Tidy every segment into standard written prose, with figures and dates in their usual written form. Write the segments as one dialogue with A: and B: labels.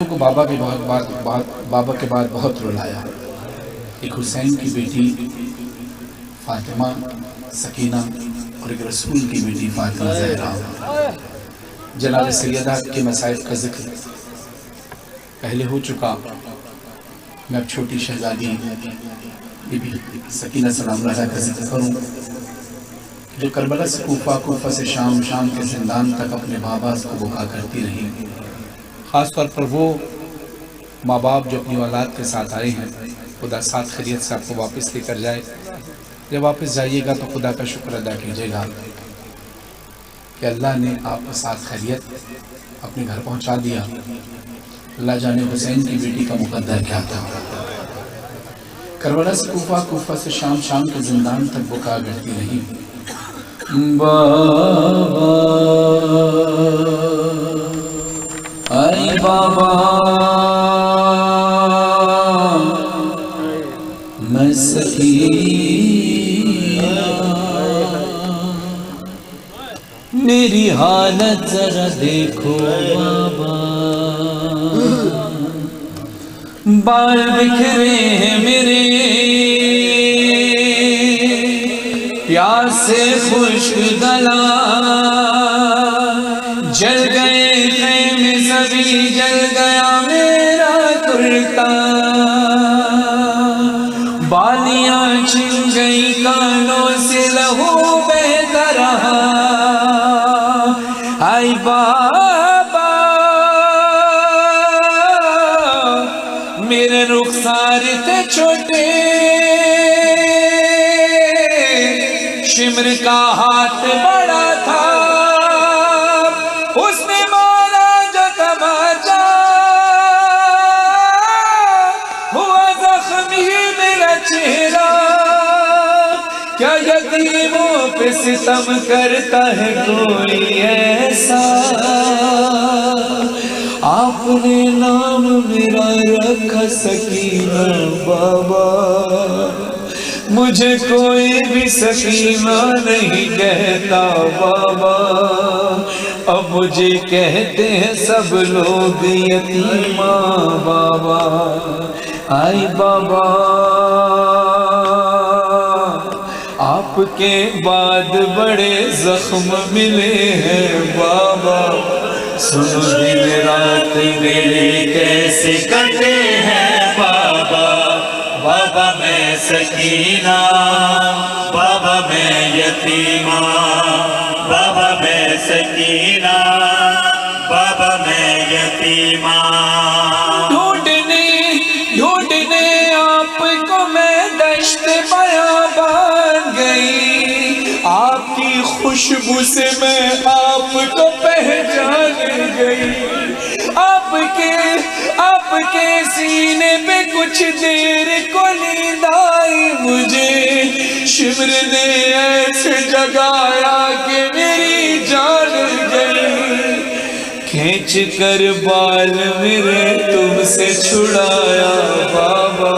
A: کو بابا کے بعد بہت رلایا۔ ایک حسین کی بیٹی فاطمہ سکینہ اور ایک رسول کی بیٹی فاطمہ زہرا۔ جناب سیدہ کے مصائب کا ذکر پہلے ہو چکا، میں اب چھوٹی شہزادی بی بی سکینہ سلام اللہ کا ذکر کروں جو کربلا سے کوفہ، کوفہ سے شام، شام کے زندان تک اپنے بابا کو بکا کرتی رہی۔ خاص طور پر وہ ماں باپ جو اپنی اولاد کے ساتھ آئے ہیں، خدا ساتھ خیریت سے آپ کو واپس لے کر جائے۔ جب واپس جائیے گا تو خدا کا شکر ادا کیجیے گا کہ اللہ نے آپ کو ساتھ خیریت اپنے گھر پہنچا دیا۔ اللہ جانے حسین کی بیٹی کا مقدر کیا تھا۔ کربلا سے کوفہ، کوفہ سے شام، شام کے زندان تک بکا کرتی رہی۔ بابا آئی بابا میں سکینہ، میری حالت ذرا دیکھو بابا، بال بکھرے ہیں میرے، پیاس سے خشک گلا، جل گئے خیمے سبھی، جل گیا میرا کرتا، بالیاں چھن گئی کانوں سے لہو بہتا رہا۔ آئی بابا میرے رخسار تھے چھوٹے، شمر کا ہاتھ بڑا تھا، اس نے مارا جو تماچا، ہوا زخمی میرا چہرہ، کیا یتیموں پہ ستم کرتا ہے کوئی ایسا، آپ نے نام میرا رکھا سکینہ بابا، مجھے کوئی بھی سکینہ نہیں کہتا بابا، اب مجھے کہتے ہیں سب لوگ یتیمہ بابا۔ آئی بابا آپ کے بعد بڑے زخم ملے ہیں بابا، سنو دن رات میرے کیسے کٹے ہیں بابا، بابا میں سکینہ، بابا میں یتیمہ، بابا میں سکینہ، بابا میں یتیمہ۔ ڈھونڈنے آپ کو میں دشت بیابان گئی، آپ کی خوشبو سے میں آپ کو پہچان گئی، آپ کے سینے پہ کچھ دیر کو نیند آئی، مجھے شمر نے ایسے جگایا کہ میری جان گئی، کھینچ کر بال میرے تم سے چھڑایا بابا،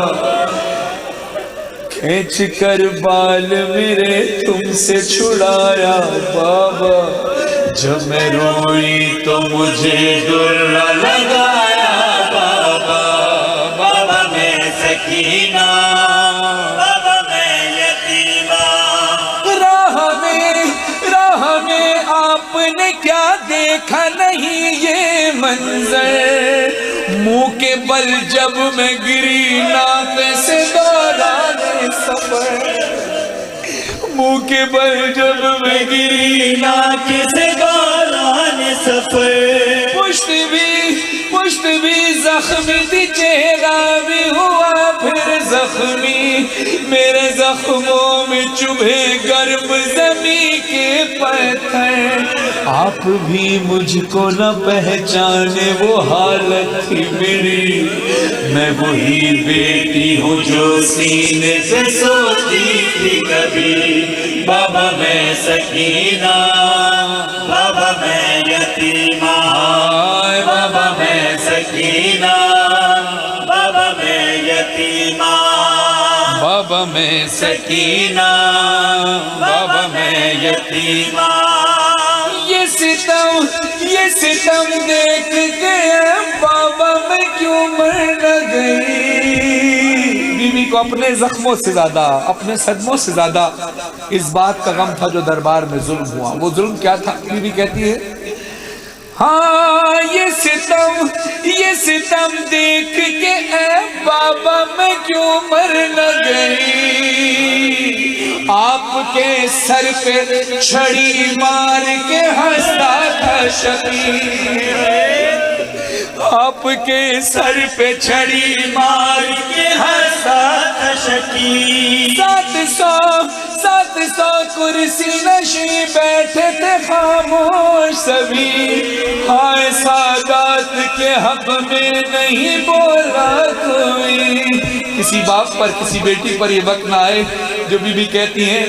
A: کھینچ کر بال میرے تم سے چھڑایا بابا، جب میں روئی تو مجھے درہ لگایا بابا، بابا میں سکینہ، بابا میں یتیمہ۔ راہ میں آپ نے کیا دیکھا نہیں یہ منظر، منہ کے بل جب میں گری ناقے سے دوران سفر، منہ کے بل جب میں گری ناقے سے دوران سفر، پشت بھی زخمی تھی، چہرہ بھی ہوا پھر زخمی، میرے زخموں میں چبھے گرم زمین کے پتھر، آپ بھی مجھ کو نہ پہچانے وہ حالت تھی میری، میں وہی بیٹی ہوں جو سینے سے سوتی تھی کبھی، بابا میں سکینہ، بابا میں یتیمہ، بابا میں سکینہ، بابا میں یتیمہ، بابا میں سکینہ، بابا میں یتیمہ۔ یہ یہ ستم دیکھ کے بابا میں کیوں مر نہ گئی. بیوی کو اپنے زخموں سے زیادہ، اپنے صدموں سے زیادہ اس بات کا غم تھا جو دربار میں ظلم ہوا. وہ ظلم کیا تھا؟ بیوی کہتی ہے ہاں یہ ستم دیکھ کے اے بابا میں کیوں مر نہ گئی. آپ کے سر پہ چھڑی مار کے ہنستا تھا شبیر. آپ کے سر پہ چھڑی مار کے ہنستا تھا شبیر. 700 کرسی نشیں بیٹھے تھے خاموش سبھی. ہائے سادات کے حق میں نہیں بولا کوئی. کسی باپ پر، کسی بیٹی پر یہ وقت نہ آئے جو بی بی کہتی ہیں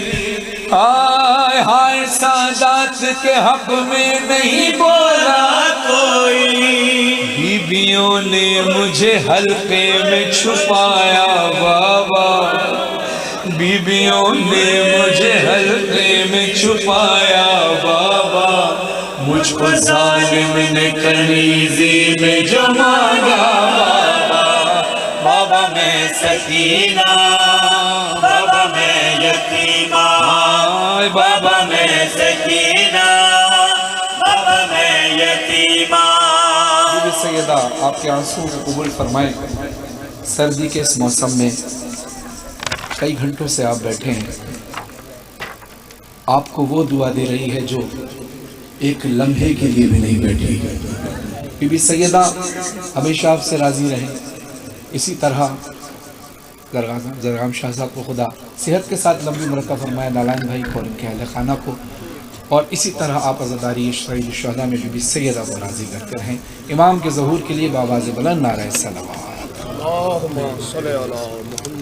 A: ہائے سادات کے حق میں نہیں بولا کوئی. بیویوں نے مجھے حلقے میں چھپایا بابا. بیویوں نے مجھے حلقے میں چھپایا بابا. مجھ کو ظالم نے کنیزی میں جو مانگا بابا. بابا میں سکینہ، بابا میں یتیمہ. بابا میں سکینہ، بابا میں یتیمہ. سیدہ آپ کے آنسوں کو قبول فرمائیں. سردی کے اس موسم میں کئی گھنٹوں سے آپ بیٹھے ہیں. آپ کو وہ دعا دے رہی ہے جو ایک لمحے کے لیے بھی نہیں بیٹھی. بی بی سیدہ ہمیشہ آپ سے راضی رہیں. اسی طرح زرغام شاہ صاحب کو خدا صحت کے ساتھ لمبی عمر عطا فرمائے، نالائن بھائی کو اور ان کے اہل خانہ کو. اور اسی طرح آپ عزاداری شہید الشہداء میں بی بی سیدہ کو راضی کرتے رہیں. امام کے ظہور کے لیے بآواز بلند نعرہ صلوات.
B: اللهم صل على محمد.